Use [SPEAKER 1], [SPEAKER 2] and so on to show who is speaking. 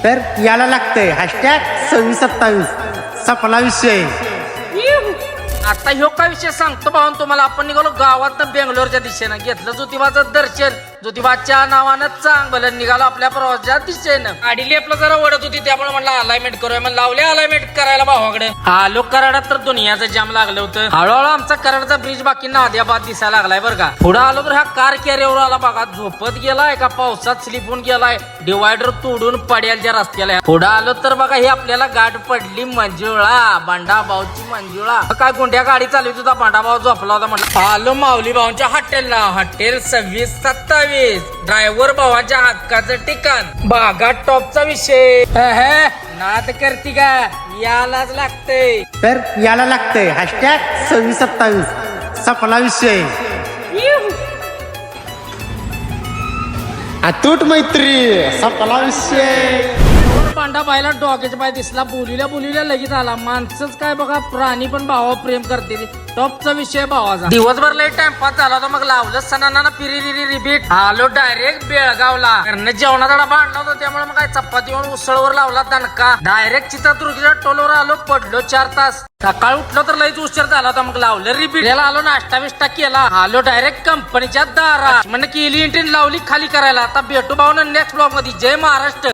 [SPEAKER 1] तर याला लागतंय #2627 सपला विषय.
[SPEAKER 2] आता ह्यो काय विषय सांगतो भाऊन तुम्हाला. आपण निघालो गावात बेंगलोरच्या दिशेनं, घेतलं ज्योतिबाचं दर्शन. ज्योतिबाच्या नावानं चांगलं निघालो आपल्या प्रवासच्या दिशेनं. गाडी आपलं जरा ओढत होती, त्यामुळे म्हणलं अलाइनमेंट करूया. मग लावले अलाइनमेंट करायला भावाकडे. आलो कराडात तर दुनियाचं जाम लागलं होतं. हळूहळू आमचा कराडचा ब्रिज बाकी नादियाबाद दिसायला लागलाय बरं का. पुढे आलो तर हा कार कॅरियर आला बघा. झोपत गेलाय का पावसात स्लिप होऊन गेलाय. डिवायडर तोडून पड्यालच्या रस्त्याला. पुढे आलो तर बघा हे आपल्याला गाठ पडली मंजुळा, बांडाभाऊची मंजुळा. काय गुंड्या गाडी चालवत होता, बांडाभाऊ झोपला होता. म्हटलं आलो माऊली भाऊंच्या हॉटेलला. हॉटेल 2627. ड्रायव्हर भावाच्या हक्काचं ठिकाण. बागा टॉपचा विषय. नाद करती का, यालाच लागतंय.
[SPEAKER 1] तर याला लागतंय #2627 सपला विषय. अतूट मैत्री सपला विषय.
[SPEAKER 2] पांडा बायला डॉगेच पाय दिसला. बोलिल्या लगेच आला. माणसंच काय बघा, प्राणी पण भावा प्रेम करते. टॉपचा विषय भावाचा. दिवसभर लई टाइमपास झाला होता. मग लावलं सणाना पिरी रिपीट. आलो डायरेक्ट बेळगावला. कारण जेवणाचा डबा आणला होता, त्यामुळे मग काय चपातीवर उसळवर लावला दणका. डायरेक्ट चित्रदुर्गच्या टोलवर आलो. पडलो 4 तास. सकाळ उठलो तर लईच उशीर झाला होता. मग लावलं रिपीट. आलो नाश्ता बिष्टा केला. आलो डायरेक्ट कंपनीच्या दारात. म्हणजे केली एंट्री लावली खाली करायला. आता भेटू भाऊ नेक्स्ट ब्लॉग मध्ये. जय महाराष्ट्र.